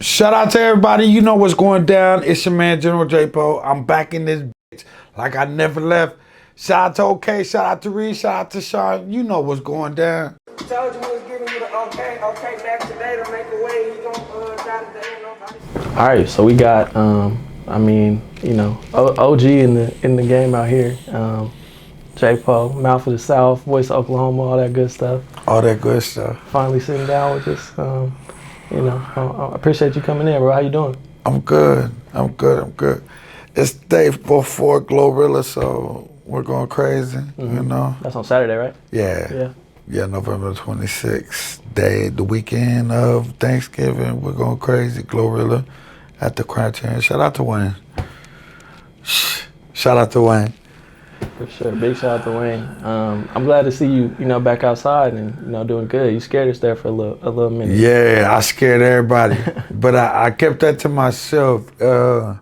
Shout out to everybody. You know what's going down. It's your man, General JPoe. I'm back in this bitch like I never left. Shout out to OakA. Shout out to Reed. Shout out to Sean. You know what's going down. Told you we was giving you the okay back today to make a way. He gon' die today. Nobody. All right, so we got, OG in the game out here. JPoe, mouth of the South, voice of Oklahoma, all that good stuff. All that good stuff. Finally sitting down with us. I appreciate you coming in, bro. How you doing? I'm good. It's day before Glorilla, so we're going crazy, you know. That's on Saturday, right? Yeah. Yeah, November 26th, the weekend of Thanksgiving. We're going crazy. Glorilla at the Criterion. Shout out to Wayne. Shout out to Wayne. For sure. Big shout out to Wayne. I'm glad to see you, back outside and, doing good. You scared us there for a little minute. Yeah, I scared everybody. But I kept that to myself. For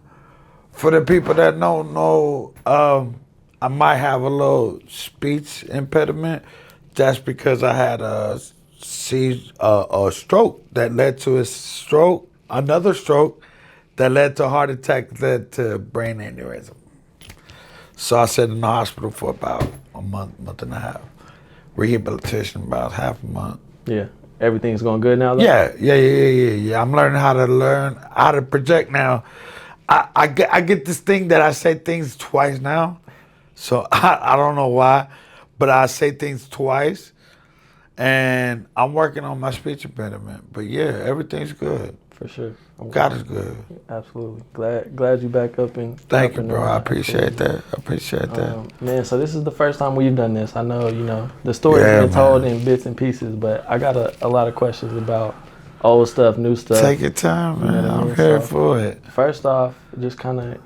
the people that don't know, I might have a little speech impediment. That's because I had a stroke that led to a stroke, another stroke that led to a heart attack, led to brain aneurysm. So I sat in the hospital for about a month and a half. Rehabilitation about half a month. Yeah. Everything's going good now, though? Yeah. I'm learning how to project now. I get this thing that I say things twice now. So I don't know why, but I say things twice. And I'm working on my speech impediment. But yeah, everything's good. For sure. God is good. Absolutely. Glad you back up and thank you, bro. I appreciate that. Man, so this is the first time we've done this. I know, the story's been told in bits and pieces, but I got a lot of questions about old stuff, new stuff. Take your time, man. I'm here for it. First off, just kind of,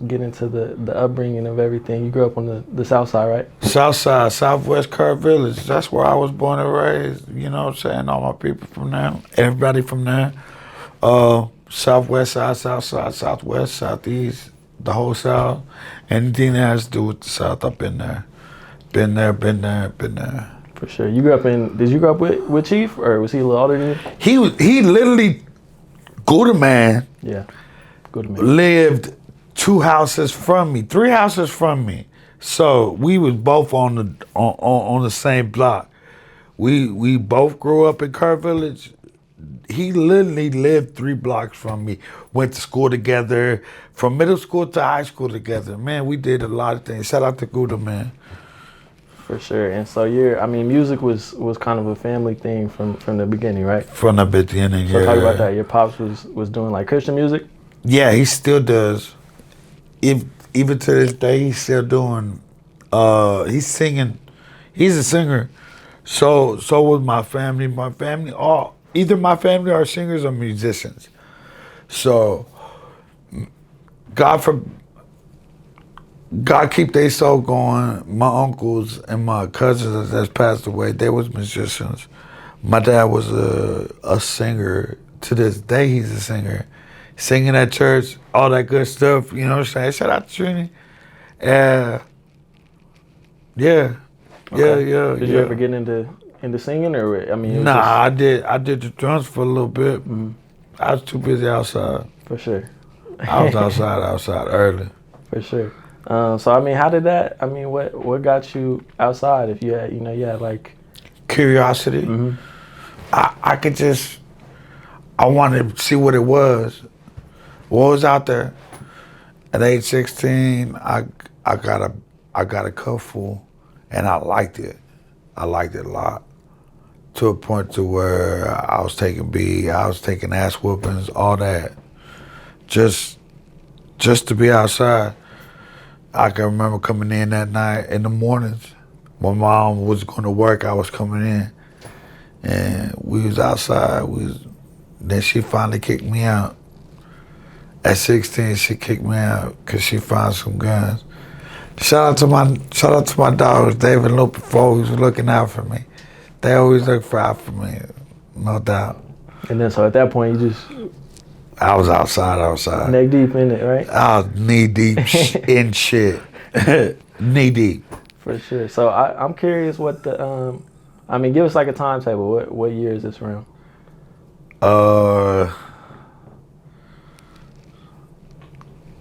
get into the upbringing of everything. You grew up on the South Side, right? South Side, Southwest Curve Village. That's where I was born and raised. You know what I'm saying? All my people from there. Everybody from there. Southwest side, South Side, Southwest, Southeast, the whole South. Anything that has to do with the South, I've been there. Been there. For sure. Did you grow up with Chief, or was he a little older than you? He literally, Gouda Man. Yeah, Gouda Man. Lived 2 houses from me, 3 houses from me. So we was both on the same block. We both grew up in Curve Village. He literally lived 3 blocks from me. Went to school together, from middle school to high school together. Man, we did a lot of things. Shout out to Gouda, man. For sure. And so music was kind of a family thing from the beginning, right? From the beginning, so talk about that. Your pops was doing like Christian music? Yeah, he still does. Even to this day, he's still doing. He's singing. He's a singer. So was my family. My family, either my family are singers or musicians. So God keep their soul going. My uncles and my cousins that's passed away, they was musicians. My dad was a singer. To this day, he's a singer. Singing at church, all that good stuff, you know what I'm saying? Shout out to Trini. Yeah. Did you ever get into singing, or Nah, I did the drums for a little bit. Mm-hmm. I was too busy outside. For sure. I was outside early. For sure. How did that? What got you outside? If you had like curiosity. Mm-hmm. I wanted to see what it was. What was out there? At age 16, I got a cup full, and I liked it. I liked it a lot. To a point to where I was taking I was taking ass whoopings, all that. Just to be outside. I can remember coming in that night in the mornings. My mom was going to work, I was coming in. And we was outside. Then she finally kicked me out. At 16, she kicked me out because she found some guns. Shout out to my dogs, David and Luke, before he was looking out for me. They always look out for me, no doubt. And then so at that point I was outside. Neck deep in it, right? I was knee deep in shit. Knee deep. For sure. So I'm curious what give us like a timetable. What year is this around?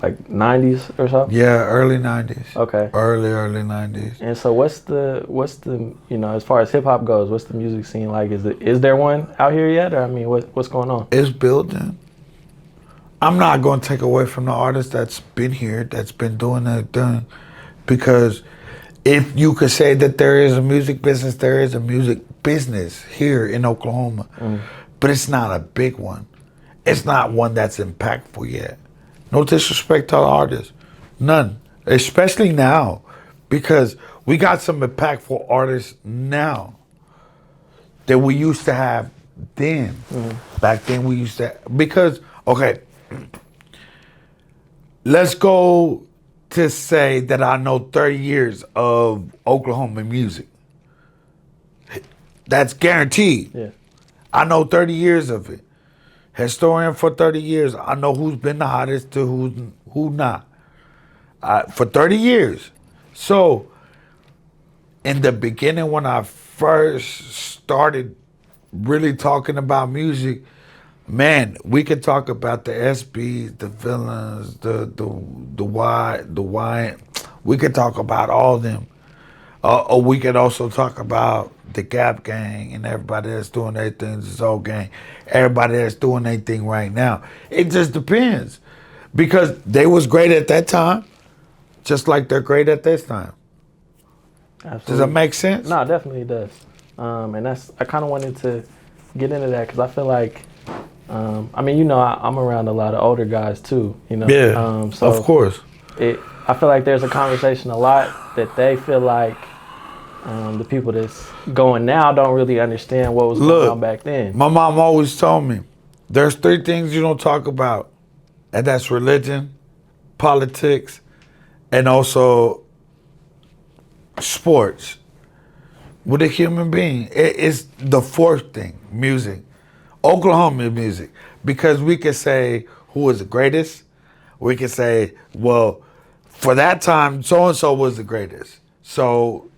like 90s or so? Yeah, early 90s. Okay. Early 90s. And so what's the as far as hip hop goes, what's the music scene like? Is there one out here yet, or I mean, what's going on? It's building. I'm not going to take away from the artist that's been here, that's been doing that thing, because if you could say that there is a music business, there is a music business here in Oklahoma, but it's not a big one. It's not one that's impactful yet. No disrespect to the artists, none, especially now, because we got some impactful artists now that we used to have then. Back then we used to, because, okay, let's go to say that I know 30 years of Oklahoma music. That's guaranteed. Yeah. I know 30 years of it. Historian for 30 years. I know who's been the hottest to who not. For 30 years. So, in the beginning when I first started really talking about music, man, we could talk about the SBs, the Villains, the Y. We could talk about all of them. Or we could also talk about the Gap Gang and everybody that's doing their things, the Soul Gang, everybody that's doing their thing right now. It just depends. Because they was great at that time, just like they're great at this time. Absolutely. Does that make sense? No, definitely it does. And I kind of wanted to get into that because I feel like, I mean, you know, I'm around a lot of older guys too, you know? Yeah, so of course. I feel like there's a conversation a lot that they feel like the people that's going now don't really understand what was going on back then. My mom always told me, there's 3 things you don't talk about, and that's religion, politics, and also sports. With a human being, it's the 4th thing, music. Oklahoma music, because we could say who was the greatest. We could say, well, for that time, so-and-so was the greatest. So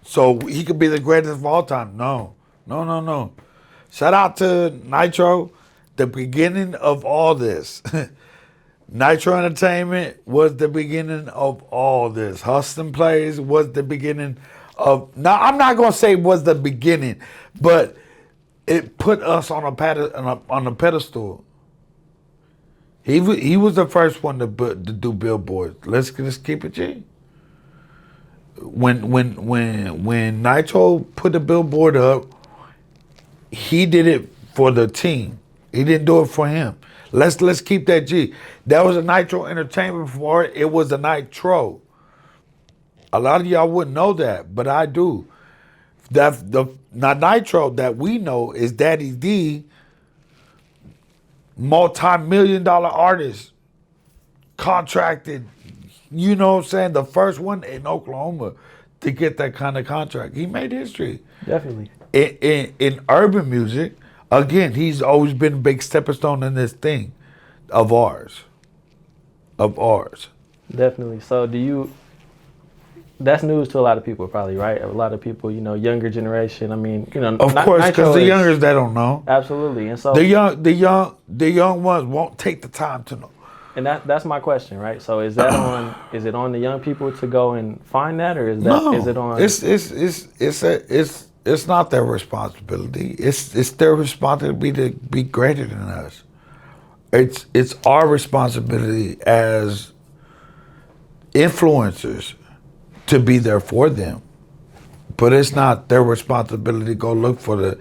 he could be the greatest of all time. No. Shout out to Nitro, the beginning of all this. Nitro Entertainment was the beginning of all this. Hustlin' Plays was the beginning of, now I'm not going to say was the beginning, but it put us on a pedestal. He was the first one to do billboards. Let's keep it G. When Nitro put the billboard up, he did it for the team. He didn't do it for him. Let's keep that G. That was a Nitro Entertainment before it was a Nitro. A lot of y'all wouldn't know that, but I do. Not Nitro that we know is Daddy D, multi-million-dollar artist, contracted, you know what I'm saying, the first one in Oklahoma to get that kind of contract. He made history. Definitely. In urban music, again, he's always been a big stepping stone in this thing of ours. Definitely. So that's news to a lot of people probably, right? A lot of people, you know, younger generation. I mean, you know, of course, because the youngers, they don't know. Absolutely. And so the young ones won't take the time to know. And that's my question, right? So is it on the young people to go and find that, or is it on? It's not their responsibility. It's their responsibility to be greater than us. It's our responsibility as influencers to be there for them, but it's not their responsibility to go look for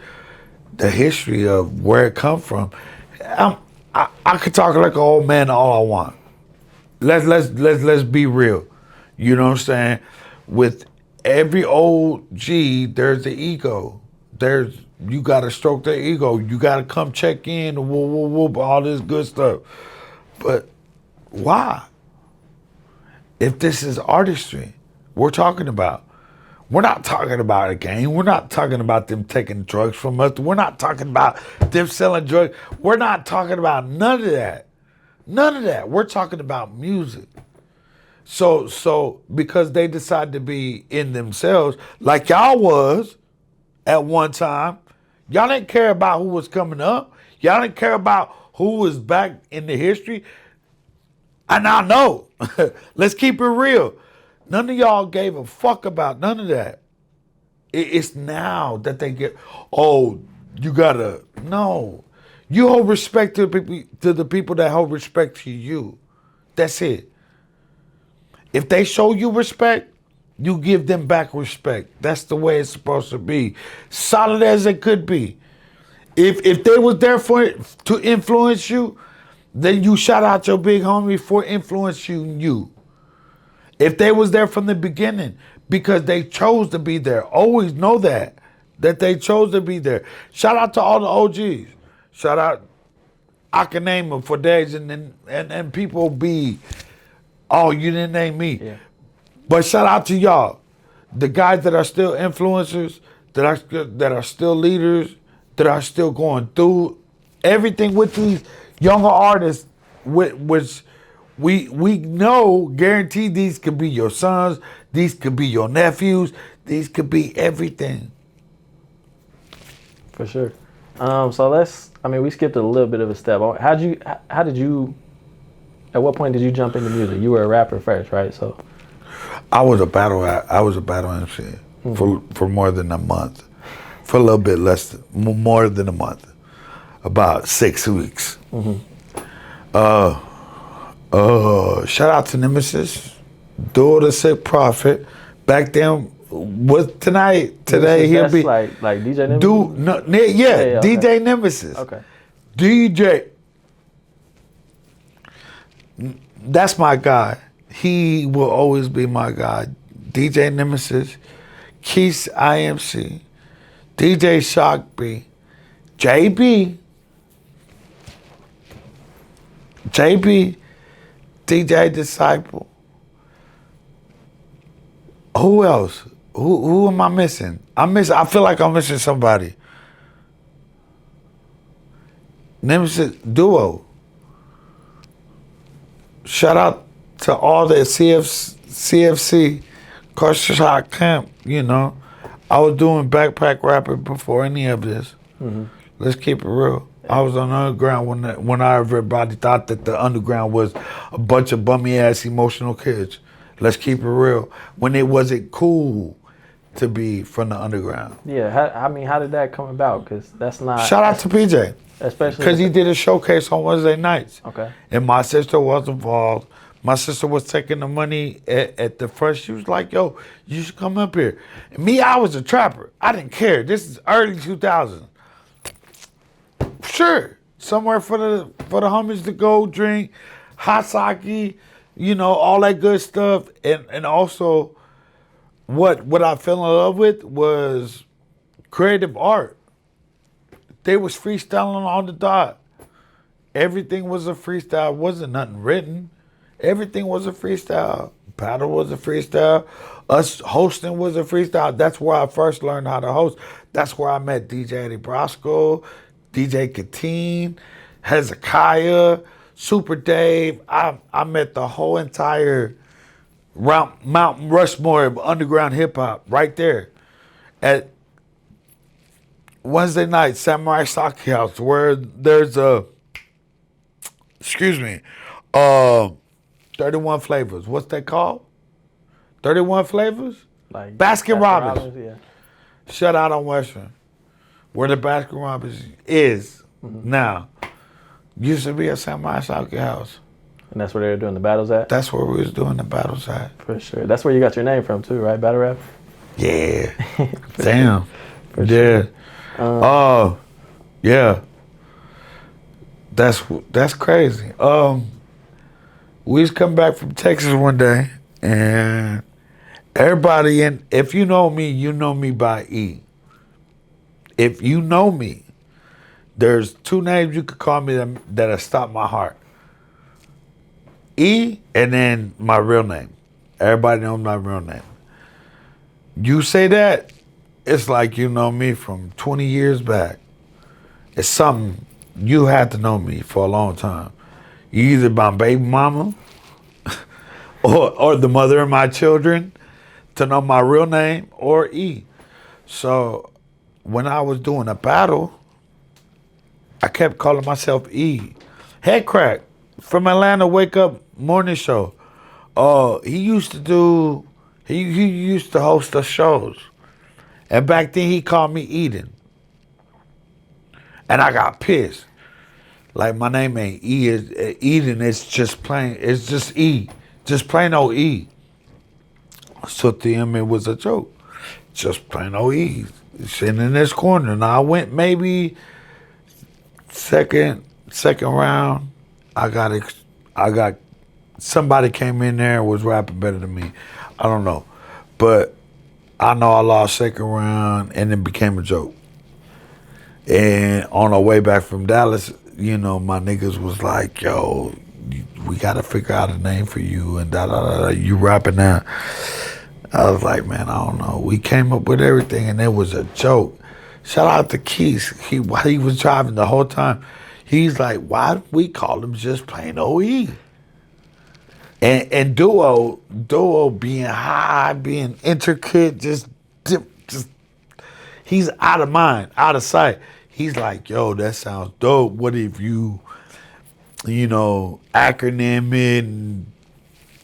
the history of where it come from. I could talk like an old man all I want. Let's be real. You know what I'm saying? With every old G, there's the ego. You gotta stroke their ego. You gotta come check in, whoop, all this good stuff. But why? If this is artistry, we're talking about. We're not talking about a game. We're not talking about them taking drugs from us. We're not talking about them selling drugs. We're not talking about none of that. None of that. We're talking about music. So because they decided to be in themselves, like y'all was at one time, y'all didn't care about who was coming up. Y'all didn't care about who was back in the history. And I know. Let's keep it real. None of y'all gave a fuck about none of that. It's now that they get, oh, you gotta, no. You hold respect to the people that hold respect to you. That's it. If they show you respect, you give them back respect. That's the way it's supposed to be. Solid as it could be. If they was there to influence you, then you shout out your big homie for influencing you. If they was there from the beginning because they chose to be there, always know that they chose to be there. Shout out to all the OGs. Shout out, I can name them for days and people be, oh, you didn't name me. Yeah. But shout out to y'all, the guys that are still influencers, that are still leaders, that are still going through everything with these younger artists, which we know, guaranteed these could be your sons, these could be your nephews, these could be everything. For sure. We skipped a little bit of a step. How did you, at what point did you jump into music? You were a rapper first, right? So I was a battle MC for more than a month. For a little bit more than a month. About 6 weeks. Shout out to Nemesis, Duel the Sick Prophet. Back then, today he'll be like DJ Nemesis? DJ okay. Nemesis. Okay. DJ. That's my guy. He will always be my guy. DJ Nemesis, Keith IMC, DJ Shock B, JB, DJ Disciple. Who else? Who am I missing? I feel like I'm missing somebody. Nemesis Duo. Shout out to all the CFC, Culture Shock Camp, you know. I was doing backpack rapping before any of this. Let's keep it real. I was on the underground when everybody thought that the underground was a bunch of bummy ass emotional kids. Let's keep it real. When it wasn't cool to be from the underground. Yeah, how did that come about? Because that's not... Shout out to PJ. Especially... Because he did a showcase on Wednesday nights. Okay. And my sister was involved. My sister was taking the money at the first. She was like, yo, you should come up here. And me, I was a trapper. I didn't care. This is early 2000s. Sure. Somewhere for the homies to go drink, hot sake, you know, all that good stuff. And also what I fell in love with was creative art. They was freestyling on the dot. Everything was a freestyle. Wasn't nothing written. Everything was a freestyle. Battle was a freestyle. Us hosting was a freestyle. That's where I first learned how to host. That's where I met DJ Eddie Brasco, DJ Katine, Hezekiah, Super Dave. I met the whole entire Mount Rushmore of underground hip hop right there at Wednesday night, Samurai Sake House, where there's 31 Flavors. What's that called? 31 Flavors? Like Baskin Robbins. Yeah. Shut out on Western. Where the Baskin Robbins is now. Used to be a Samurai Sake House. And that's where they were doing the battles at? That's where we was doing the battles at. For sure. That's where you got your name from too, right? Battle rap? Yeah. Damn. For yeah. Sure. Yeah. That's crazy. We just come back from Texas one day, and everybody if you know me by E. If you know me, there's two names you could call me that have stopped my heart. E and then my real name. Everybody knows my real name. You say that, it's like you know me from 20 years back. It's something you had to know me for a long time. You either my baby mama or the mother of my children to know my real name or E. So when I was doing a battle, I kept calling myself E. Head crack. from Atlanta, Wake Up Morning Show. He used to host the shows. And back then he called me Eden. And I got pissed. Like my name ain't Eden, it's just plain, it's just E. Just plain old E. So to him it was a joke. Just plain old E. Sitting in this corner. Now I went maybe second round. I got somebody came in there and was rapping better than me. I don't know. But I know I lost second round and it became a joke. And on our way back from Dallas, you know, my niggas was like, yo, we got to figure out a name for you and da-da-da-da, you rapping now. I was like, man, I don't know. We came up with everything and it was a joke. Shout out to Keith. He was driving the whole time. He's like, why do we call him just plain OE? And duo being high, being intricate, just he's out of mind, out of sight. He's like, yo, that sounds dope. What if you acronym it and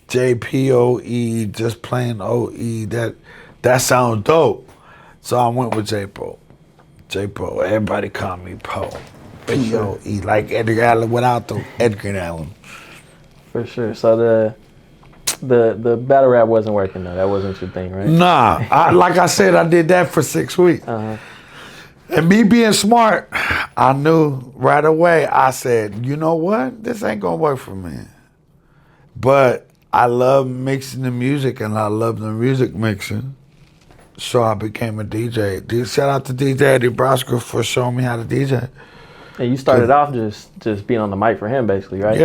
JPoe, just plain OE, that sounds dope. So I went with JPoe. JPoe, everybody call me Poe. P-O-E, like Edgar Allan without the Edgar Allan. For sure. So the battle rap wasn't working though. That wasn't your thing, right? Nah, like I said, I did that for 6 weeks. Uh-huh. And me being smart, I knew right away. I said, you know what? This ain't gonna work for me. But I love mixing the music and I love the music mixing. So I became a DJ. Shout out to DJ Eddie Brosco for showing me how to DJ. And you started off just being on the mic for him, basically, right?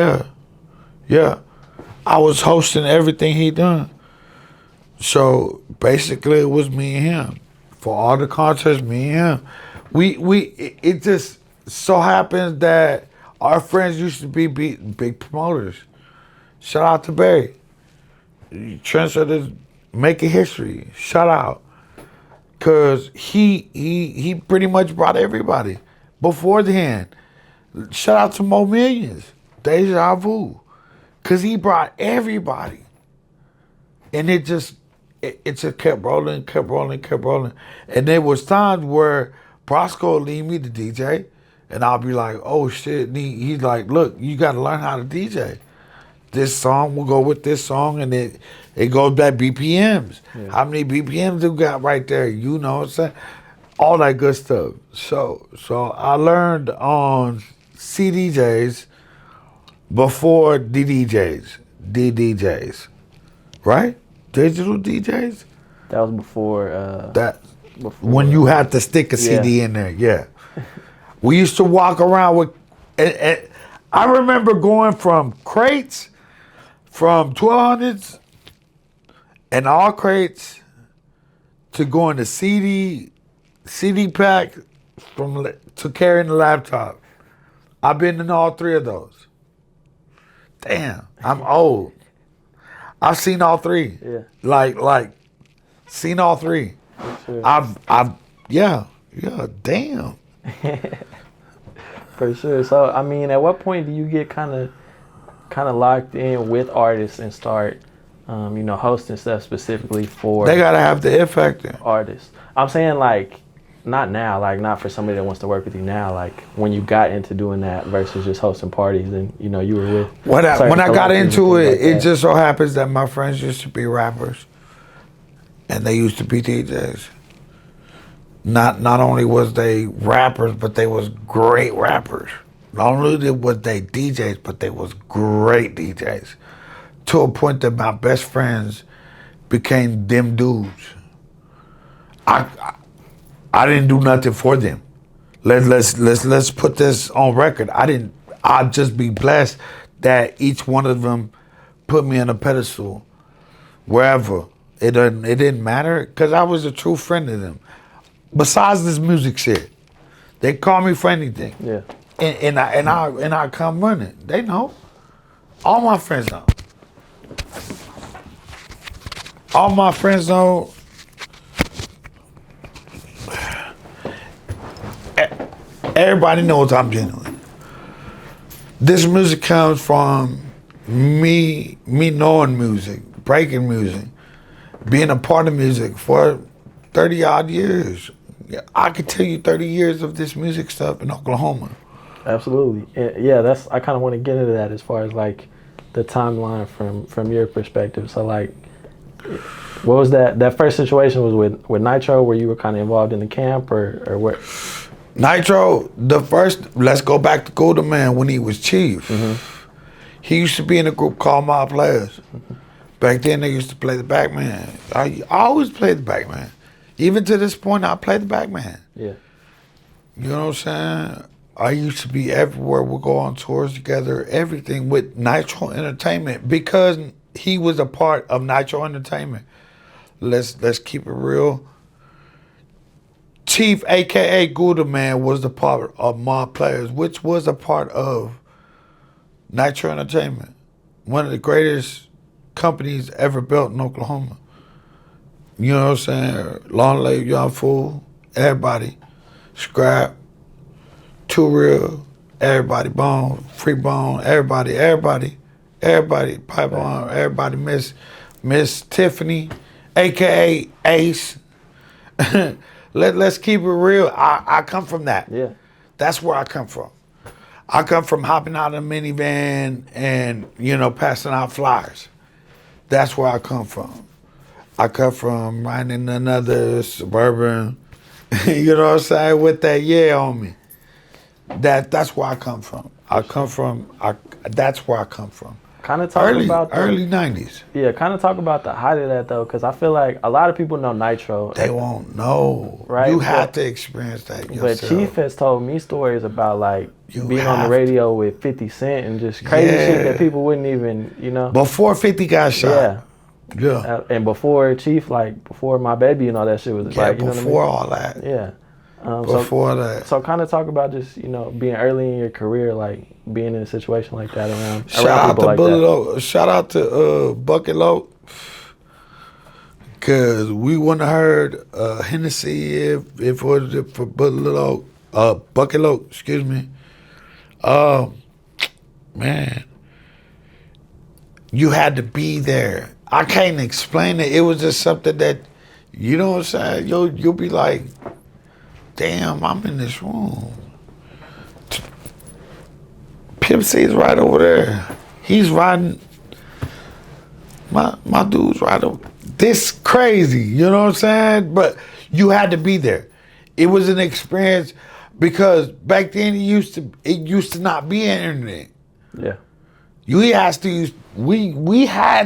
Yeah. I was hosting everything he done. So basically, it was me and him for all the concerts. Me and him. It just so happens that our friends used to be big promoters. Shout out to Barry. Trendsetters making history. Shout out. Cause he pretty much brought everybody beforehand. Shout out to Mo Millions, Deja Vu, cause he brought everybody, and it just kept rolling, and there was times where Brosco would leave me to DJ, and I'll be like, oh shit, and he's like, look, you got to learn how to DJ. This song will go with this song, and it goes back BPMs. Yeah. How many BPMs you got right there? You know what I'm saying? All that good stuff. So I learned on CDJs before DDJs, right? Digital DJs. That was before. When you had to stick a CD in there, yeah. We used to walk around with. And I remember going from crates. From 1200s and all crates to going to CD pack to carrying the laptop. I've been in all three of those. Damn, I'm old. I've seen all three. Yeah. Like seen all three. Sure. Yeah, damn. For sure. So I mean, at what point do you get kind of locked in with artists and start, hosting stuff specifically for? They gotta have the It Factor. Artists. I'm saying like, not now, like not for somebody that wants to work with you now. Like when you got into doing that versus just hosting parties and you were with. When I got into it, like it just so happens that my friends used to be rappers, and they used to be DJs. Not only was they rappers, but they was great rappers. Not only was they DJs, but they was great DJs. To a point that my best friends became them dudes. I didn't do nothing for them. Let's put this on record. I'd just be blessed that each one of them put me on a pedestal wherever. It didn't matter because I was a true friend to them. Besides this music shit, they call me for anything. Yeah. And I come running. They know. All my friends know. All my friends know. Everybody knows I'm genuine. This music comes from me knowing music, breaking music, being a part of music for 30 odd years. I could tell you 30 years of this music stuff in Oklahoma. Absolutely. And yeah, that's, I kind of want to get into that as far as like the timeline from your perspective. So like, what was that first situation was with Nitro, where you were kind of involved in the camp, or what? Nitro, let's go back to Golden Man when he was chief. He used to be in a group called My Players. Back then they used to play the back man. I always played the back man. Even to this point, I play the back man. Yeah. You know what I'm saying? I used to be everywhere. We'll go on tours together, everything with Nitro Entertainment, because he was a part of Nitro Entertainment. Let's keep it real. Chief, aka Gouda Man, was the part of My Players, which was a part of Nitro Entertainment, one of the greatest companies ever built in Oklahoma. You know what I'm saying? Long Live Young Fool, everybody, Scrap, Too Real, everybody, Bone, Free Bone, everybody, Pipe On, everybody, Miss Tiffany, aka Ace. Let's keep it real. I come from that. Yeah. That's where I come from. I come from hopping out of a minivan and, passing out flyers. That's where I come from. I come from riding another Suburban, you know what I'm saying, with that on me. That's where I come from. That's where I come from. Kind of talk about early 90s. Yeah, kind of talk about the height of that though, because I feel like a lot of people know Nitro. They won't know. Right? You have to experience that yourself. But Chief has told me stories about like being on the radio with 50 Cent and just crazy shit that people wouldn't even, Before 50 got shot. Yeah. And before Chief, like before My Baby and all that shit was like, before all that. Yeah. Before that. So kind of talk about just, being early in your career, like being in a situation like that around Shout people out like to that. Shout out to Bucket Lope. Cause we wouldn't have heard Hennessy if it wasn't for Bucket Lope, excuse me. Man. You had to be there. I can't explain it. It was just something that, you know what I'm saying? You'll be like, damn, I'm in this room. Pimp C's right over there. He's riding. My dude's right over. This crazy, you know what I'm saying? But you had to be there. It was an experience because back then it used to not be an internet. Yeah. We had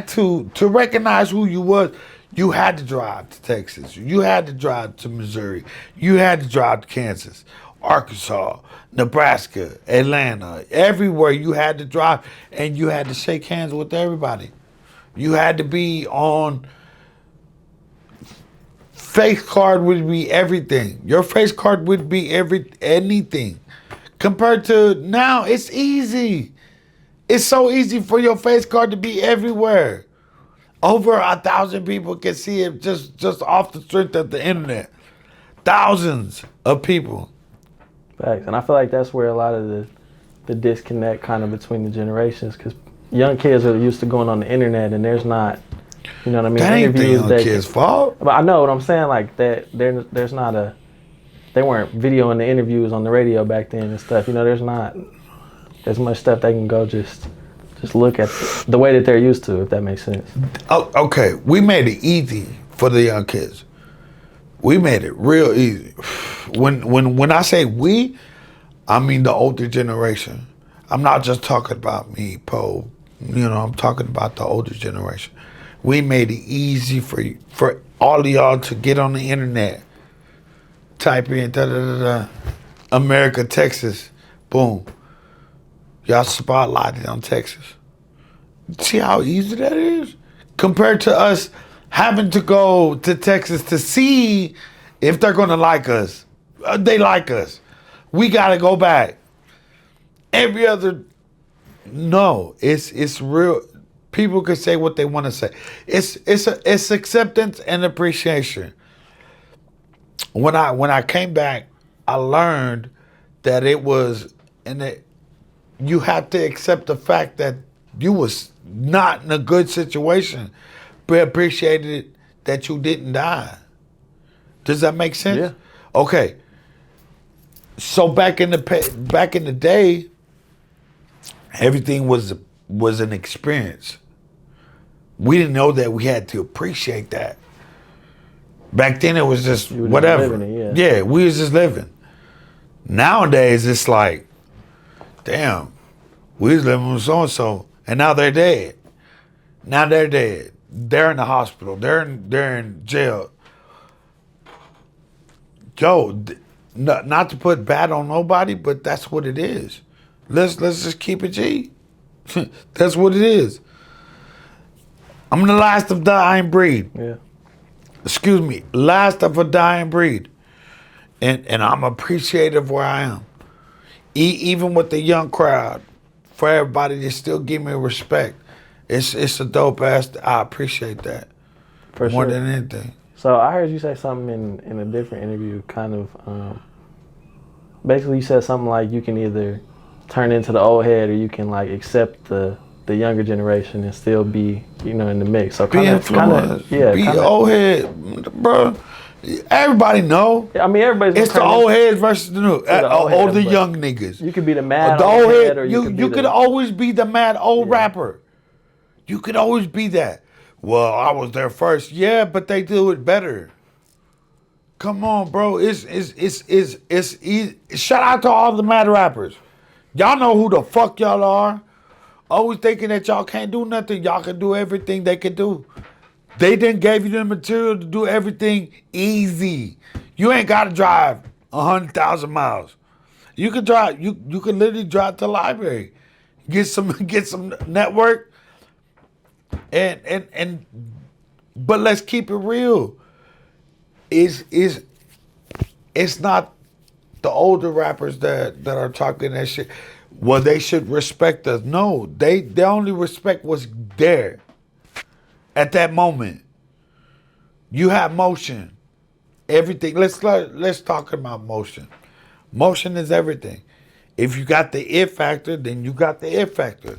to recognize who you was. You had to drive to Texas. You had to drive to Missouri. You had to drive to Kansas, Arkansas, Nebraska, Atlanta. Everywhere you had to drive, and you had to shake hands with everybody. You had to be on. Face card would be everything. Your face card would be anything. Compared to now, it's easy. It's so easy for your face card to be everywhere. Over 1,000 people can see it just off the strength of the internet. Thousands of people. Facts. And I feel like that's where a lot of the disconnect kind of between the generations, because young kids are used to going on the internet and there's not, you know what I mean? That ain't the young kids' fault. But I know what I'm saying, like that there's not they weren't videoing the interviews on the radio back then and stuff. There's not as much stuff they can go just look at the way that they're used to, if that makes sense. Oh, okay, we made it easy for the young kids. We made it real easy. When I say we, I mean the older generation. I'm not just talking about me, Poe. I'm talking about the older generation. We made it easy for all of y'all to get on the internet. Type in America, Texas, boom. Y'all spotlighted on Texas. See how easy that is? Compared to us having to go to Texas to see if they're gonna like us. They like us. We gotta go back. Every other, no, it's real. People can say what they want to say. It's acceptance and appreciation. When I came back, I learned that it was you have to accept the fact that you was not in a good situation, but appreciated that you didn't die. Does that make sense? Yeah. Okay. So back in the day, everything was an experience. We didn't know that we had to appreciate that. Back then it was just You were just whatever. living it, yeah, we was just living. Nowadays it's like, damn, we was living with so and so, and now they're dead. Now they're dead. They're in the hospital. They're in jail. Yo, not to put bad on nobody, but that's what it is. Let's just keep it G. That's what it is. I'm the last of the dying breed. Yeah. Excuse me, last of a dying breed. And I'm appreciative where I am. Even with the young crowd, for everybody to still give me respect. It's a dope ass. I appreciate that. For more sure. than anything. So I heard you say something in a different interview, kind of, basically you said something like you can either turn into the old head or you can like accept the younger generation and still be, in the mix. So Be influenced. Yeah. Be old head, bro. Everybody know. I mean, everybody's. It's the old heads versus the new. Or the young niggas. You could be the mad the old head, or you could always be the mad old rapper. You could always be that. Well, I was there first. Yeah, but they do it better. Come on, bro. It's easy. Shout out to all the mad rappers. Y'all know who the fuck y'all are. Always thinking that y'all can't do nothing. Y'all can do everything they can do. They didn't give you the material to do everything easy. You ain't got to drive 100,000 miles. You could drive. You could literally drive to the library, get some network, and. But let's keep it real. It's not the older rappers that are talking that shit. Well, they should respect us. No, they only respect what's there at that moment. You have motion. Everything. Let's talk about motion. Motion is everything. If you got the it factor, then you got the it factor.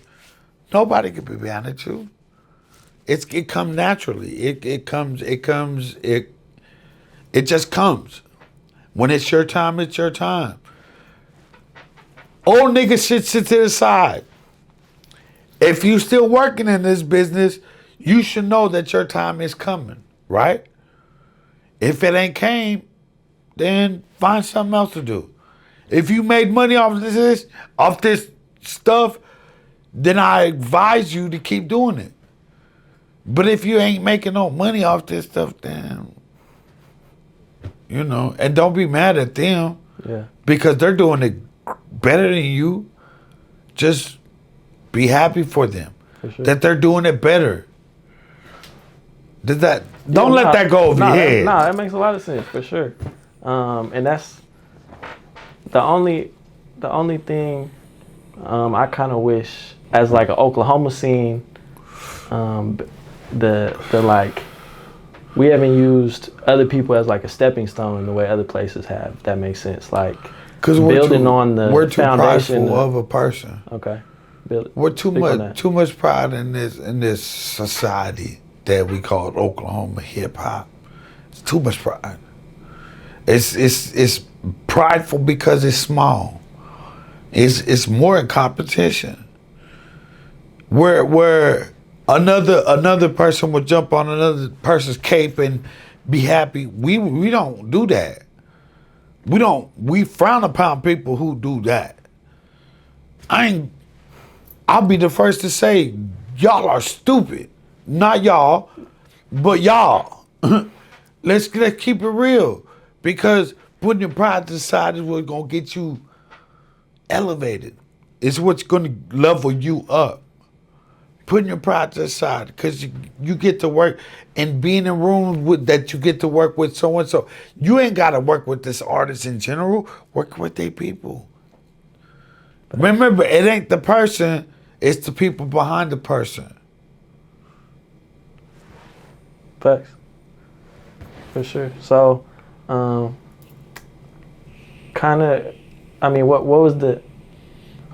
Nobody can be mad at you. It comes naturally. It just comes. When it's your time, it's your time. Old niggas shit sit to the side. If you still working in this business, you should know that your time is coming, right? If it ain't came, then find something else to do. If you made money off this stuff, then I advise you to keep doing it. But if you ain't making no money off this stuff, then, and don't be mad at them. Yeah. Because they're doing it better than you. Just be happy for them. For sure. That they're doing it better. Don't let that go over your head. That makes a lot of sense, for sure. And that's the only thing I kind of wish, as like an Oklahoma scene, the like, we haven't used other people as like a stepping stone in the way other places have. If that makes sense. Like, building on the we're too foundation prideful of a person. Okay. We're too much pride in this society that we call Oklahoma Hiphop. It's too much pride. It's prideful because it's small. It's more in competition. Where another person would jump on another person's cape and be happy. We don't do that. We frown upon people who do that. I'll be the first to say, y'all are stupid. Not y'all, but y'all. Let's keep it real. Because putting your pride to the side is what's going to get you elevated. It's what's going to level you up. Putting your pride to the side, because you get to work and being in rooms that you get to work with so and so. You ain't got to work with this artist in general. Work with their people. Remember, it ain't the person, it's the people behind the person. Facts. For sure. So, what was the,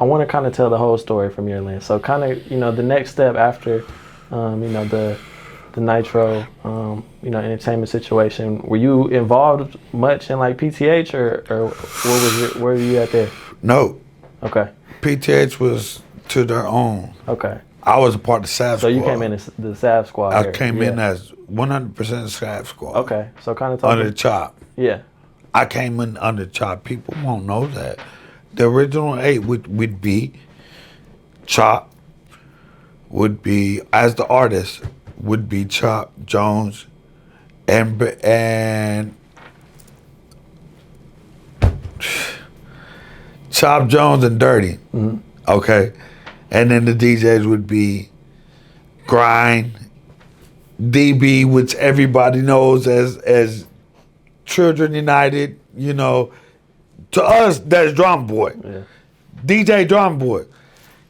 I want to kind of tell the whole story from your lens. So kind of, the next step after, the Nitro, entertainment situation. Were you involved much in like PTH or where were you at there? No. Okay. PTH was to their own. Okay. I was a part of the Sav Squad. So you came in as the Sav Squad. I came in as 100% Sav Squad. Okay. So kind of talk under the Chop. Yeah. I came in under the Chop. People won't know that. The original 8 would be Chop, would be, as the artist, would be Chop, Jones, and Chop, Jones, and Dirty. Mm-hmm. Okay. And then the DJs would be Grind, DB, which everybody knows as Children United, To us, that's Drum Boy. Yeah. DJ Drum Boy.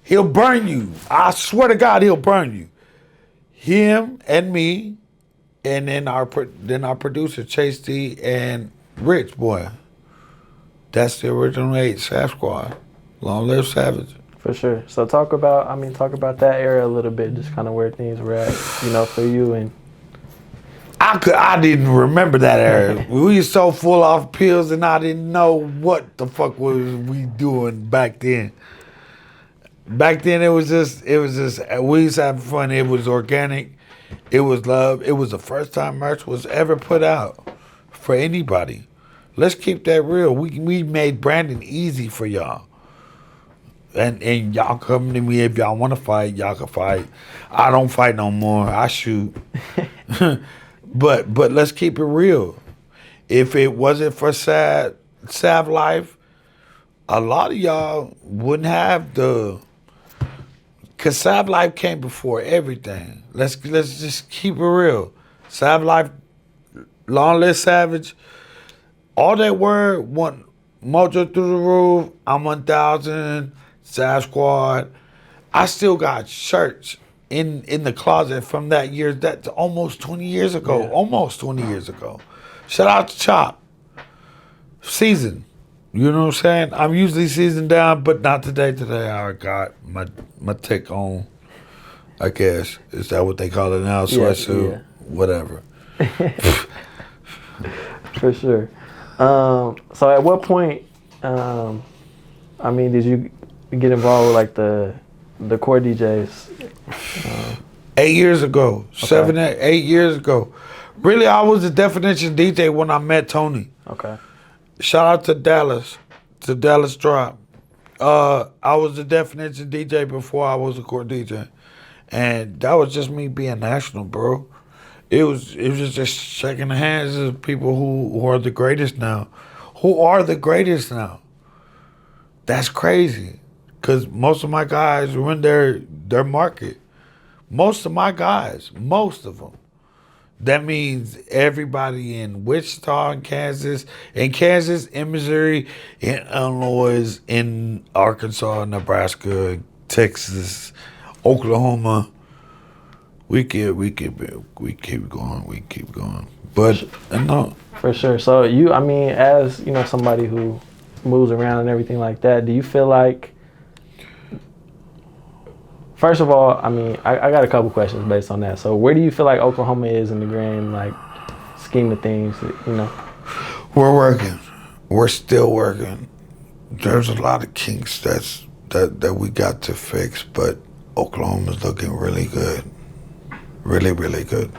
He'll burn you. I swear to God, he'll burn you. Him and me, and then our producer, Chase D, and Rich Boy. That's the original 8, Sav Squad. Long live Savage. For sure. So talk about that era a little bit, just kind of where things were at, for you. And I didn't remember that era. We were so full off pills, and I didn't know what the fuck was we doing back then. Back then, it was just we used to have fun. It was organic. It was love. It was the first time merch was ever put out for anybody. Let's keep that real. We made branding easy for y'all. And y'all come to me if y'all want to fight, y'all can fight. I don't fight no more. I shoot. but let's keep it real. If it wasn't for Sav Life, a lot of y'all wouldn't have because Sav Life came before everything. Let's just keep it real. Sav Life, Long Live Savage, all that word, Mojo Through the Roof, I'm 1000, Sav Squad. I still got shirts in the closet from that year. That's almost 20 years ago. Yeah. Almost 20 years ago. Shout out to Chop. Season. You know what I'm saying? I'm usually seasoned down, but not today. Today I got my tick on, I guess. Is that what they call it now? Sweatsuit, whatever. For sure. So at what point, did you get involved with like the core DJs? 8 years ago. Okay. 8 years ago. Really, I was a definition DJ when I met Tony. Okay. Shout out to Dallas Drop. I was a definition DJ before I was a core DJ. And that was just me being national, bro. It was just shaking the hands of people who are the greatest now. Who are the greatest now? That's crazy. Because most of my guys were in their market. Most of them. That means everybody in Wichita, in Kansas, in Missouri, in Illinois, in Arkansas, Nebraska, Texas, Oklahoma. We keep going. But no. For sure. So as somebody who moves around and everything like that, do you feel like, first of all, I got a couple questions based on that. So where do you feel like Oklahoma is in the grand scheme of things, We're working. We're still working. There's a lot of kinks that we got to fix, but Oklahoma's looking really good. Really, really good.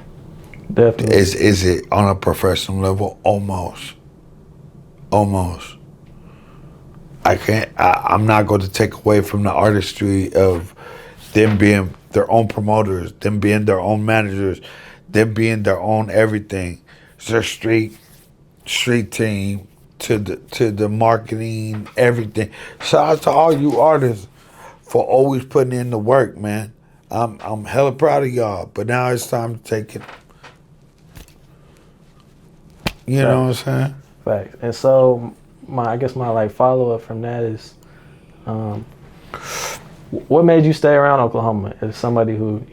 Definitely. Is it on a professional level? Almost. I'm not going to take away from the artistry of them being their own promoters, them being their own managers, them being their own everything. It's their street team to the marketing, everything. Shout out to all you artists for always putting in the work, man. I'm hella proud of y'all, but now it's time to take it. You know what I'm saying? Facts. And so my follow up from that is, what made you stay around Oklahoma as somebody who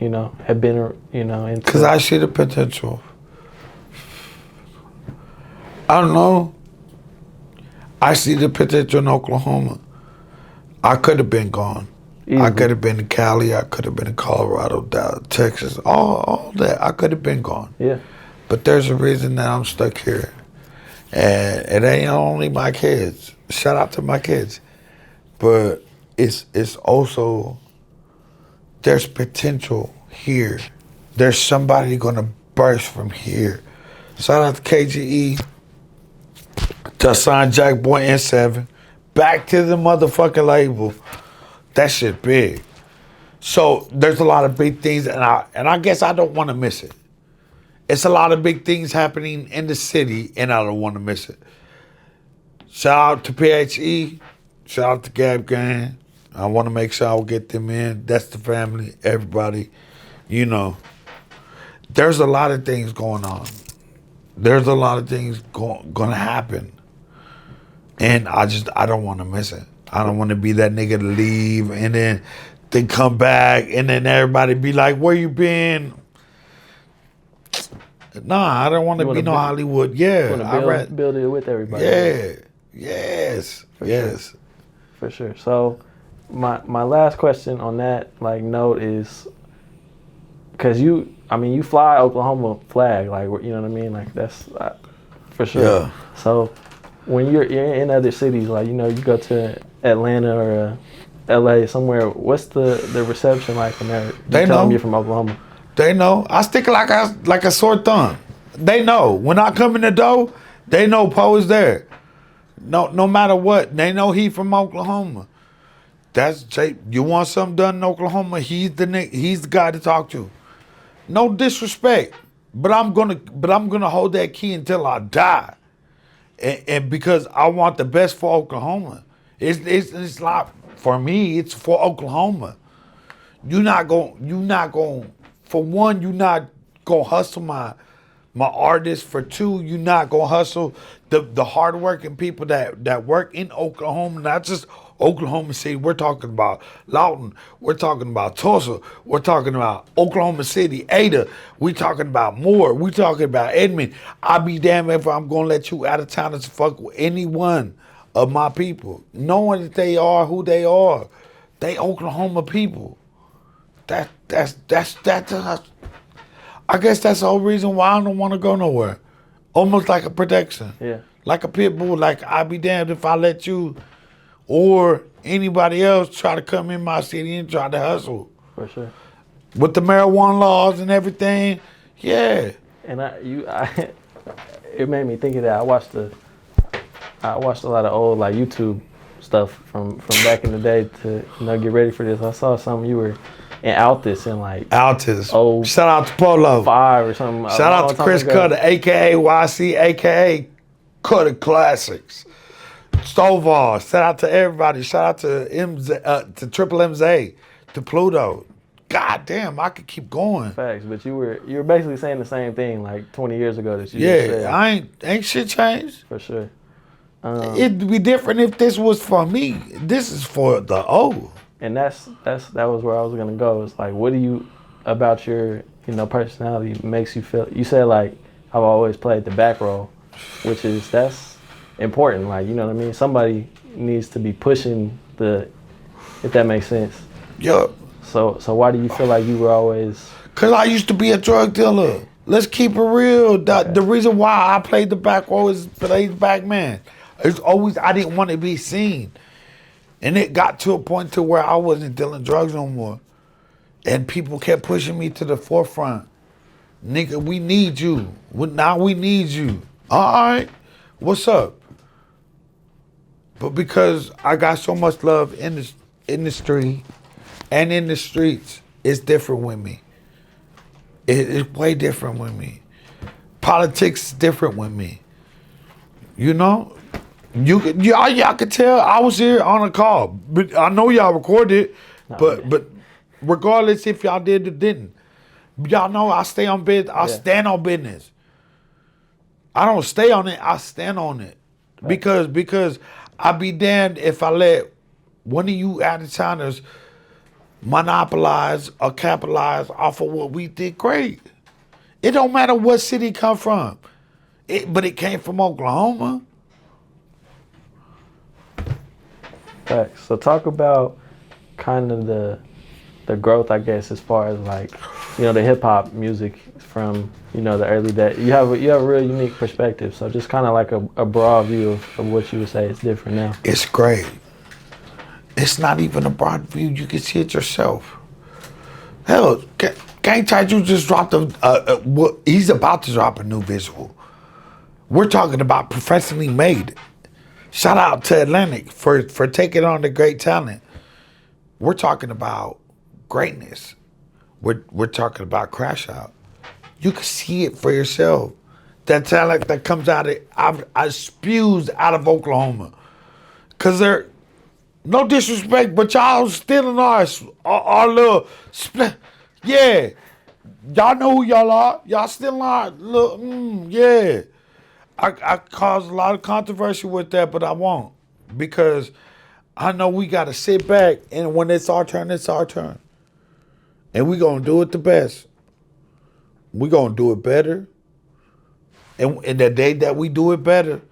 had been into? Because I see the potential. I don't know. I see the potential in Oklahoma. I could have been gone. I Easily. could have been in Cali. I could have been in Colorado, Dallas, Texas, all that. I could have been gone. Yeah. But there's a reason that I'm stuck here. And it ain't only my kids. Shout out to my kids. But it's also, there's potential here. There's somebody gonna burst from here. Shout out to KGE. Just signed JPoe N7. Back to the motherfucking label. That shit big. So there's a lot of big things, and I guess I don't want to miss it. It's a lot of big things happening in the city, and I don't want to miss it. Shout out to PHE. Shout out to Gab Gang. I want to make sure I'll get them in. That's the family, everybody. You know, there's a lot of things going on. There's a lot of things going to happen. And I don't want to miss it. I don't want to be that nigga to leave and then they come back and then everybody be like, where you been? Nah, I don't want to be no Hollywood. Yeah. Build it with everybody. Yeah. Yes. Yes. For sure. So my last question on that note is, because you fly Oklahoma flag, you know what I mean? That's for sure. Yeah. So when you're in other cities, you go to Atlanta or LA somewhere, what's the reception like when they tell them you're from Oklahoma? They know. I stick it like a sore thumb. They know. When I come in the door, they know Poe is there. No matter what, they know he from Oklahoma. That's Jay. You want something done in Oklahoma? He's the guy to talk to. No disrespect, but I'm gonna hold that key until I die, and because I want the best for Oklahoma. It's not for me. It's for Oklahoma. You're not going. For one, you're not gonna hustle my artists. For two, you're not gonna hustle the hardworking people that work in Oklahoma, not just Oklahoma City. We're talking about Lawton. We're talking about Tulsa. We're talking about Oklahoma City, Ada. We're talking about Moore. We're talking about Edmond. I'll be damned if I'm gonna let you out of towners fuck with any one of my people, knowing that they are who they are. They Oklahoma people. That's I guess that's the whole reason why I don't want to go nowhere. Almost like a protection. Yeah. Like a pit bull. Like, I'd be damned if I let you or anybody else try to come in my city and try to hustle. For sure. With the marijuana laws and everything, yeah. And it made me think of that. I watched a lot of old YouTube stuff from back in the day to get ready for this. I saw something you were in Altus in Altus. Shout out to Polo. 5 or something. Shout out to Chris Cutter, aka YC, aka Cutter Classics. Stovall. Shout out to everybody. Shout out to Triple MZ, to Pluto. God damn, I could keep going. Facts, but you were basically saying the same thing 20 years ago that you just said. I ain't shit changed. For sure. It'd be different if this was for me. This is for the O. And that was where I was gonna go. It's what do you about your personality makes you feel? You said I've always played the back role, which that's important. You know what I mean? Somebody needs to be pushing if that makes sense. Yup. So why do you feel like you were always? Cause I used to be a drug dealer. Let's keep it real. The reason why I played the back role is play the back man. It's always I didn't want to be seen. And it got to a point to where I wasn't dealing drugs no more. And people kept pushing me to the forefront. Nigga, we need you. Now we need you. All right, what's up? But because I got so much love in the industry and in the streets, it's different with me. It's way different with me. Politics is different with me. You know? Y'all could tell I was here on a call, but I know y'all recorded, but regardless if y'all did or didn't, y'all know I stay on business. I stand on business. I don't stay on it. I stand on it because I'd be damned if I let one of you out of towners monopolize or capitalize off of what we did great. It don't matter what city it come from, but it came from Oklahoma. Facts. So talk about kind of the growth, I guess, as far as like, you know, the hip hop music from, you know, the early days. You have a real unique perspective. So just kind of like a broad view of what you would say is different now. It's great. It's not even a broad view. You can see it yourself. Hell, Gang Taiju just dropped he's about to drop a new visual. We're talking about professionally made. Shout out to Atlantic for taking on the great talent. We're talking about greatness. We're talking about Crash Out. You can see it for yourself. That talent that comes out of spews out of Oklahoma. Cause they're, no disrespect, but y'all stealing our little split. Yeah. Y'all know who y'all are. Y'all stealing our little, yeah. I caused a lot of controversy with that, but I won't. Because I know we got to sit back, and when it's our turn, it's our turn. And we going to do it the best. We going to do it better. And the day that we do it better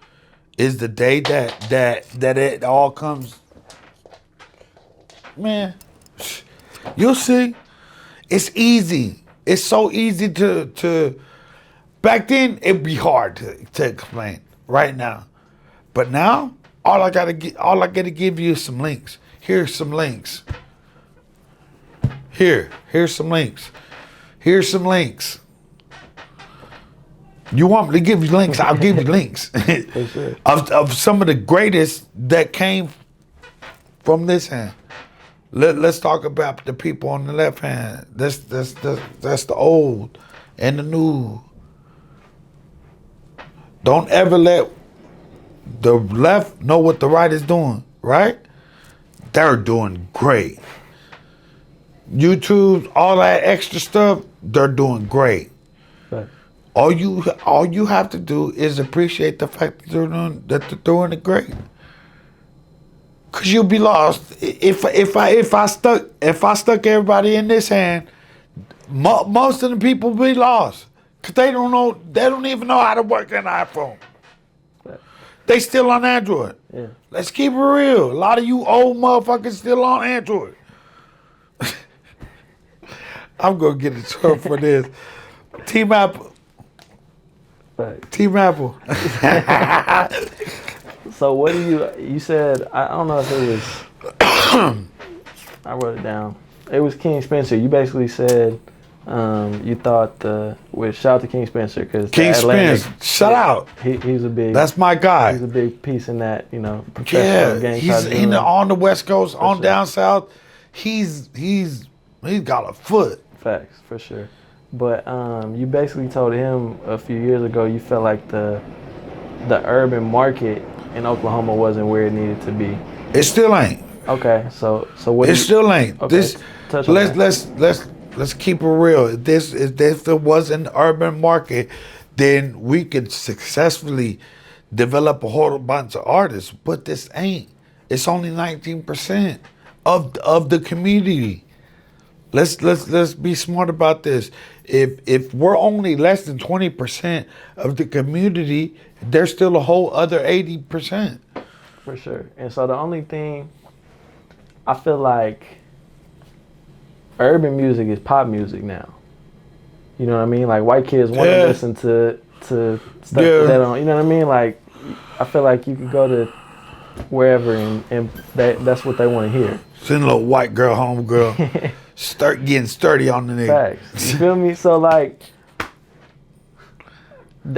is the day that it all comes. Man, you'll see. It's easy. It's so easy to back then it'd be hard to explain right now. But now, all I gotta give you is some links. Here's some links. Here's some links. Here's some links. You want me to give you links? I'll give you links of some of the greatest that came from this hand. Let's talk about the people on the left hand. That's the old and the new. Don't ever let the left know what the right is doing, right? They're doing great. YouTube, all that extra stuff, they're doing great. Right. All you have to do is appreciate the fact that they're doing it great. Cause you'll be lost if I stuck everybody in this hand. Most of the people be lost. Cause they don't even know how to work an iPhone. Right. They still on Android. Yeah. Let's keep it real. A lot of you old motherfuckers still on Android. I'm gonna get in trouble for this. Team Apple. Right. Team Apple. So what do you said, I don't know if it was, I wrote it down. It was King Spencer. You basically said you thought shout out to King Spencer. Cause King Spencer, shout out. He's a big, that's my guy. He's a big piece in that, you know, professional gang. He's on the West Coast, on sure. Down South. He's got a foot. Facts, for sure. But you basically told him a few years ago you felt like the urban market in Oklahoma wasn't where it needed to be. It still ain't. Okay, so what? It still ain't. Okay, let's keep it real. If there was an urban market, then we could successfully develop a whole bunch of artists. But this ain't. It's only 19% of the community. Let's be smart about this. If we're only less than 20% of the community, there's still a whole other 80%. For sure. And so the only thing, I feel like urban music is pop music now. You know what I mean? Like white kids want to listen to stuff that don't, you know what I mean? Like I feel like you could go to wherever and that's what they want to hear. Send a little white girl home, girl. Start getting sturdy on the nigga. Facts. You feel me? So like,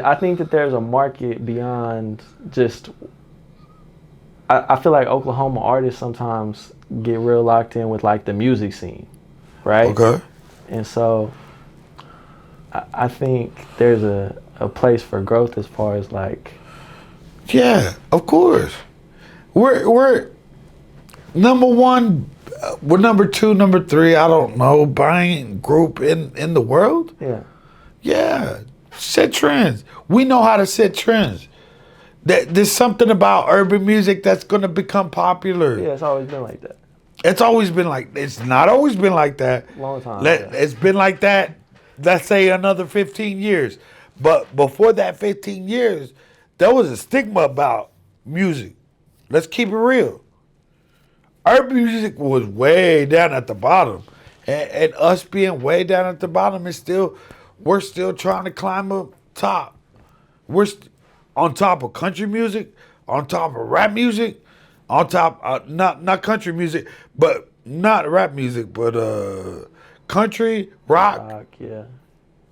I think that there's a market beyond just. I feel like Oklahoma artists sometimes get real locked in with like the music scene, right? Okay. And so, I think there's a place for growth as far as like. Yeah, of course. We're number one. We're number two, number three, I don't know, buying group in the world. Yeah. Yeah. Set trends. We know how to set trends. There's something about urban music that's going to become popular. Yeah, it's always been like that. It's always been like, it's not always been like that. Long time. It's been like that, let's say another 15 years. But before that 15 years, there was a stigma about music. Let's keep it real. urban music was way down at the bottom, and us being way down at the bottom is still, we're still trying to climb up top. We're on top of country music, on top of rap music, on top not country music, but not rap music, but country rock, yeah,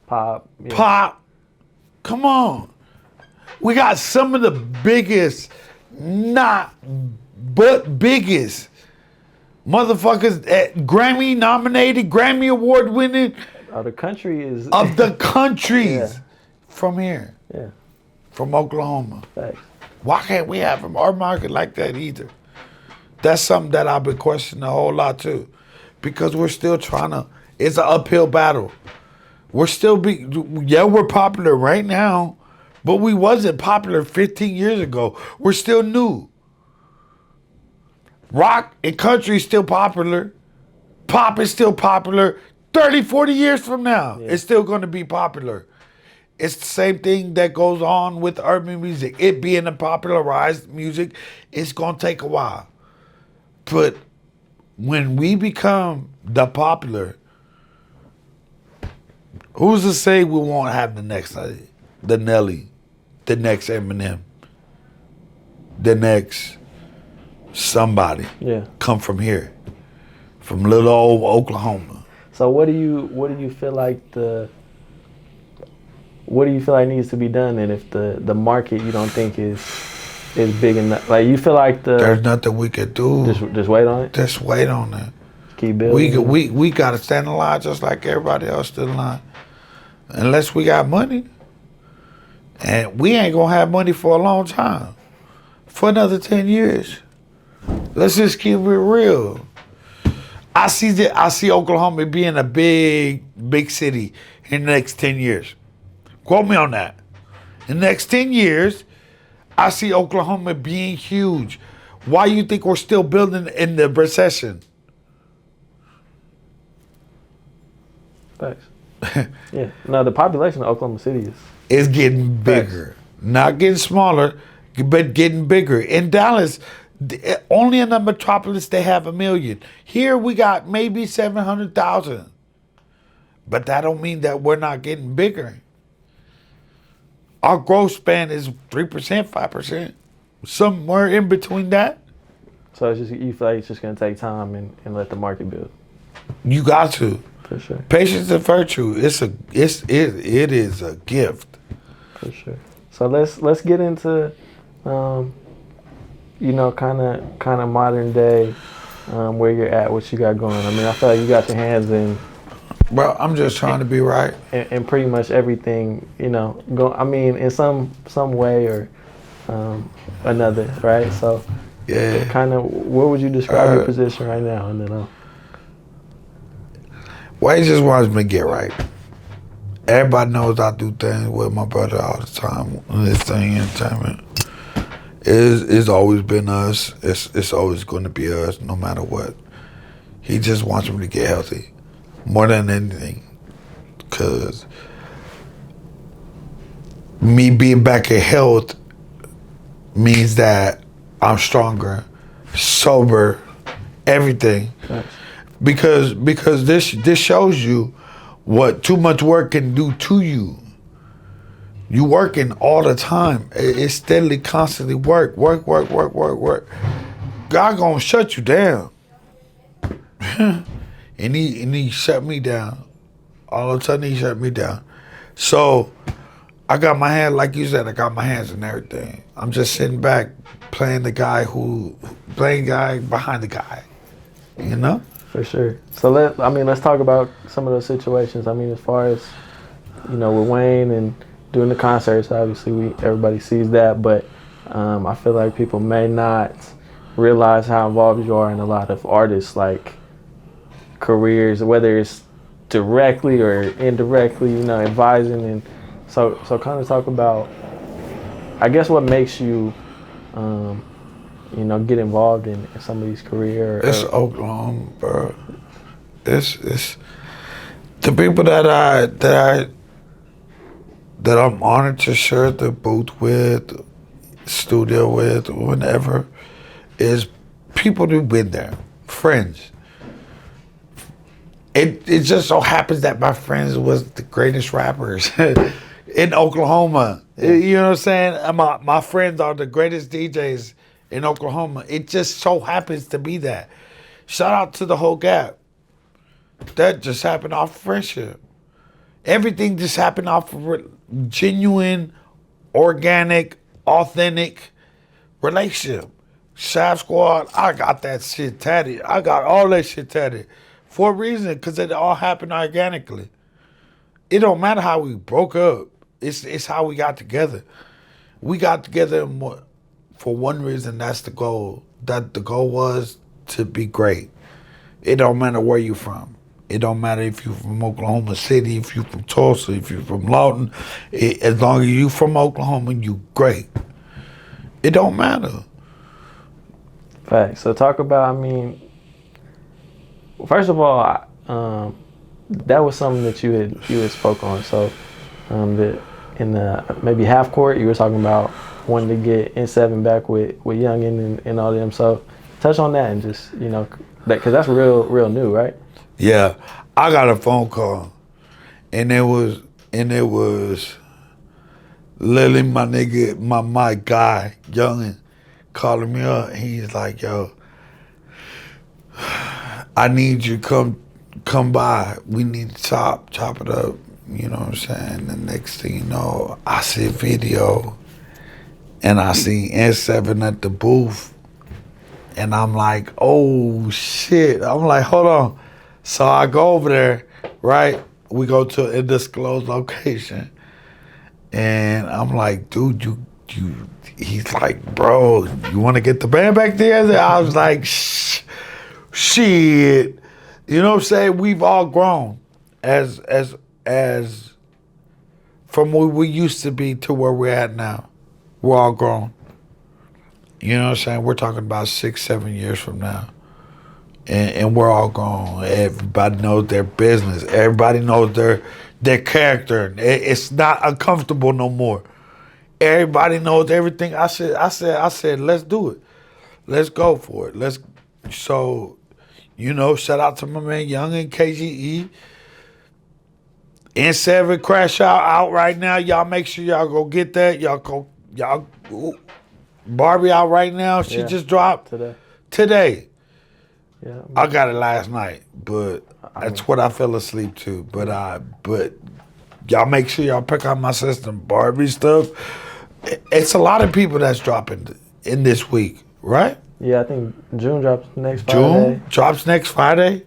pop, yeah. pop. Come on, we got some of the biggest, not but biggest motherfuckers at Grammy nominated, Grammy award winning The country is of the countries Yeah. from here, yeah, from Oklahoma. facts. Why can't we have our market like that either? That's something that I've been questioning a whole lot too, because we're still trying to. It's an uphill battle. We're still we're popular right now, but we wasn't popular 15 years ago. We're still new. Rock and country is still popular. Pop is still popular. 30, 40 years from now, it's still going to be popular. It's the same thing that goes on with urban music. It being a popularized music, it's going to take a while. But when we become the popular, who's to say we won't have the next, the Nelly, the next Eminem, the next somebody come from here, from little old Oklahoma. So what do you feel like needs to be done then if the market you don't think is big enough? Like you feel like there's nothing we could do. Just wait on it? Just wait on it. Keep building. We gotta stand in line just like everybody else stood in line. Unless we got money. And we ain't gonna have money for a long time. For another 10 years. Let's just keep it real. I see Oklahoma being a big city in the next 10 years. Quote me on that. In the next 10 years, I see Oklahoma being huge. Why you think we're still building in the recession? Thanks. Yeah. No, the population of Oklahoma City is getting bigger. Not getting smaller, but getting bigger. In Dallas, only in the metropolis they have 1 million. Here we got maybe 700,000. But that don't mean that we're not getting bigger. Our growth span is 3%, 5%, somewhere in between that. So it's just, you feel like it's just gonna take time and let the market build. You got to. For sure. Patience and virtue. It is a gift. For sure. So let's get into kind of modern day, where you're at, what you got going. I mean, I feel like you got your hands in. Bro, I'm just trying to be right. And pretty much everything, in some way or another, right? So, yeah. Kind of, what would you describe your position right now? And then, well, he just wants me to get right. Everybody knows I do things with my brother all the time. This thing, entertainment. It's always been us. It's always going to be us, no matter what. He just wants me to get healthy, more than anything, because me being back in health means that I'm stronger, sober, everything. Nice. Because this shows you what too much work can do to you. You working all the time. It's steadily, constantly work. God gonna shut you down. and he shut me down. All of a sudden he shut me down. So I got my hand, like you said, I got my hands in everything. I'm just sitting back playing guy behind the guy. You know? For sure. So let's talk about some of those situations. I mean, as far as, with Wayne and doing the concerts, obviously everybody sees that, but I feel like people may not realize how involved you are in a lot of artists' like careers, whether it's directly or indirectly, advising, and so kind of talk about, I guess, what makes you get involved in some of these careers. It's Oklahoma, bro. It's the people that I'm honored to share the booth with, studio with, whenever, is people who've been there, friends. It just so happens that my friends was the greatest rappers in Oklahoma. You know what I'm saying? My friends are the greatest DJs in Oklahoma. It just so happens to be that. Shout out to the whole Gap. That just happened off friendship. Everything just happened off of genuine, organic, authentic relationship. Sav Squad, I got that shit tatted. I got all that shit tatted for a reason, because it all happened organically. It don't matter how we broke up. It's how we got together. We got together for one reason. That's the goal. That the goal was to be great. It don't matter where you from. It don't matter if you're from Oklahoma City, if you're from Tulsa, if you're from Lawton. As long as you from Oklahoma, you great. It don't matter. Facts. So talk about, first of all, that was something that you had spoke on. So that in the maybe half court, you were talking about wanting to get N7 back with Youngin and all them. So touch on that and just, that, because that's real new, right? Yeah, I got a phone call, and it was Lily, my nigga, my guy, Youngin, calling me up. He's like, yo, I need you to come by. We need to chop it up. You know what I'm saying? The next thing you know, I see a video, and I see N7 at the booth, and I'm like, oh shit. I'm like, hold on. So I go over there, right? We go to an undisclosed location, and I'm like, dude, you. He's like, bro, you want to get the band back together? I was like, shit. You know what I'm saying? We've all grown as from where we used to be to where we're at now. We're all grown. You know what I'm saying? We're talking about 6-7 years from now. And we're all grown. Everybody knows their business. Everybody knows their character. It's not uncomfortable no more. Everybody knows everything. I said, let's do it. Let's go for it. So, shout out to my man Young and KGE. N7 Crash out right now. Y'all make sure y'all go get that. Y'all Barbie out right now. She just dropped today. Yeah, I got it last night, but that's what I fell asleep to. But y'all make sure y'all pick out my system, Barbie stuff. It's a lot of people that's dropping in this week, right? Yeah, I think June drops next Friday. June drops next Friday.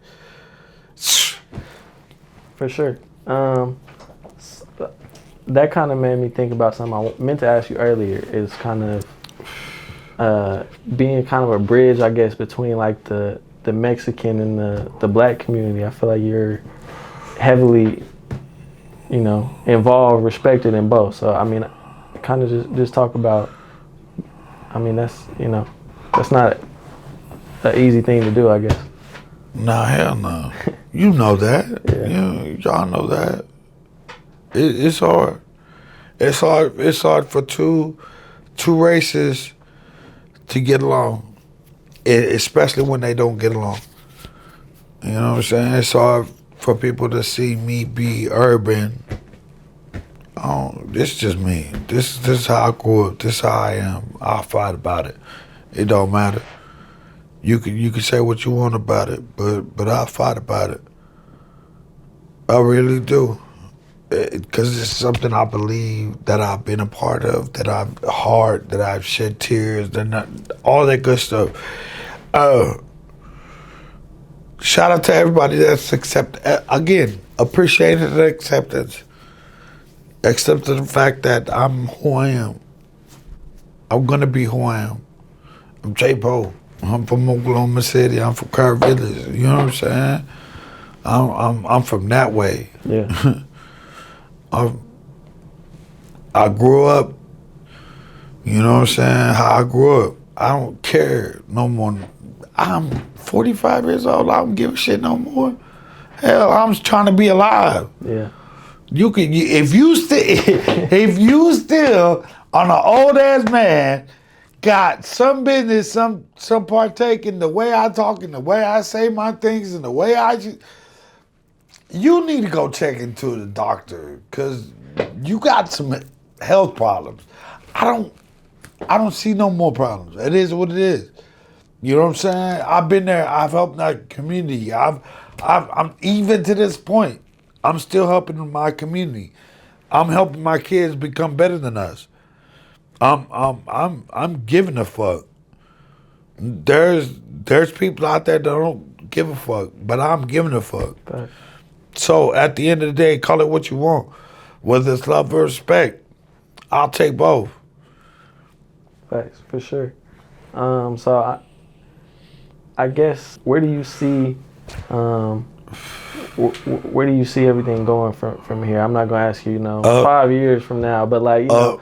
For sure. That kind of made me think about something I meant to ask you earlier. Is kind of being kind of a bridge, I guess, between like the Mexican and the black community. I feel like you're heavily, involved, respected in both. So kind of just talk about. That's not an easy thing to do, I guess. Nah, hell no. You know that. Yeah. Y'all know that. It's hard. It's hard for two races to get along, especially when they don't get along. You know what I'm saying? It's hard for people to see me be urban. This is just me. This is how I grew up. This is how I am. I'll fight about it. It don't matter. You can say what you want about it, but I'll fight about it. I really do. Because it's something I believe that I've been a part of, that I've shed tears, all that good stuff. Shout out to everybody that's appreciated the acceptance. Accepted the fact that I'm who I am. I'm gonna be who I am. I'm JPoe. I'm from Oklahoma City. I'm from Car Village. You know what I'm saying? I'm from that way. Yeah. I grew up. You know what I'm saying? How I grew up. I don't care no more. I'm 45 years old. I don't give a shit no more. Hell, I'm just trying to be alive. Yeah. If you still on an old ass man got some business, some partake in the way I talk and the way I say my things and the way you need to go check into the doctor because you got some health problems. I don't see no more problems. It is what it is. You know what I'm saying? I've been there. I've helped that community. I'm even to this point. I'm still helping my community. I'm helping my kids become better than us. I'm giving a fuck. There's people out there that don't give a fuck, but I'm giving a fuck. Right. So at the end of the day, call it what you want. Whether it's love or respect, I'll take both. Thanks, for sure. So I guess where do you see where do you see everything going from here? I'm not gonna ask you, 5 years from now, but like, you know.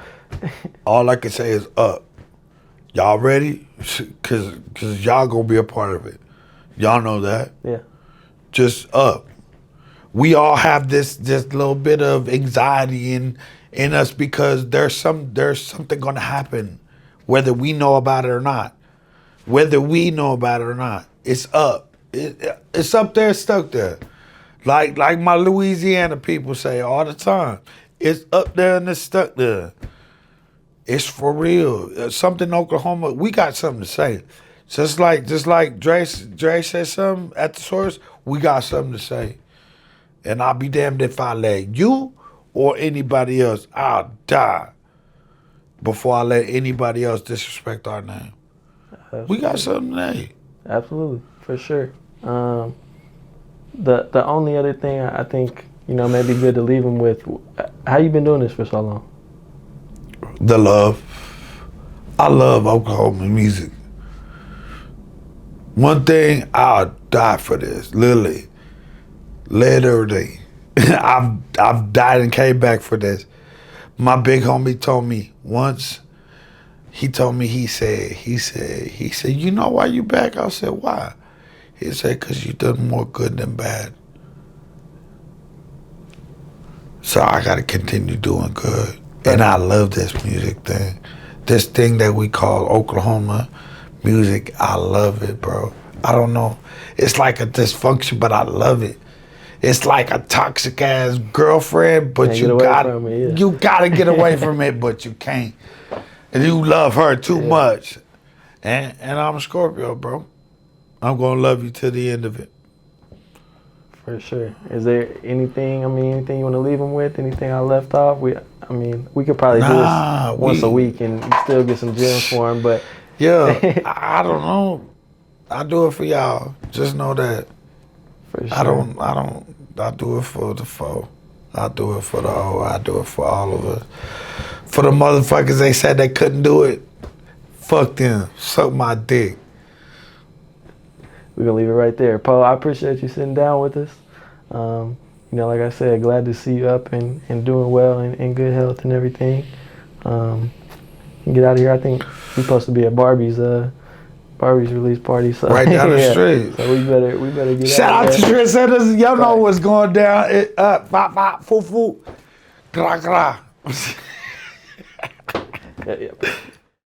All I can say is up. Y'all ready? Cause y'all gonna be a part of it. Y'all know that. Yeah. Just up. We all have this little bit of anxiety in us because there's something gonna happen, whether we know about it or not. Whether we know about it or not, it's up. It's up there, stuck there. Like my Louisiana people say all the time, it's up there and it's stuck there. It's for real. Something in Oklahoma, we got something to say. Just like Dre said something at the source, we got something to say. And I'll be damned if I let you or anybody else, I'll die before I let anybody else disrespect our name. Absolutely. We got something to say. Absolutely, for sure. The only other thing I think, may be good to leave them with, how you been doing this for so long? The love. I love Oklahoma music. One thing, I'll die for this, literally. I've died and came back for this. My big homie told me once, he said, you know why you back? I said, why? He said, because you done more good than bad. So I got to continue doing good. And I love this music thing. This thing that we call Oklahoma music, I love it, bro. I don't know. It's like a dysfunction, but I love it. It's like a toxic ass girlfriend, but you gotta get away from it, but you can't. And you love her too much. And I'm a Scorpio, bro. I'm gonna love you to the end of it. For sure. Is there anything you want to leave them with? Anything I left off? We could probably do this once a week and still get some gems for them, but. Yeah, I don't know. I do it for y'all. Just know that. For sure. I do it for the foe. I do it for the O. I do it for all of us. For the motherfuckers they said they couldn't do it, fuck them. Suck my dick. We're going to leave it right there. Poe, I appreciate you sitting down with us. Like I said, glad to see you up and doing well and in good health and everything. Get out of here. I think we're supposed to be at Barbie's release party. So. Right down the street. So we better get Shout out out of to there. Trent Sanders. Y'all know what's going down. Pop, pop, foo, foo. Gra, gra. Yeah.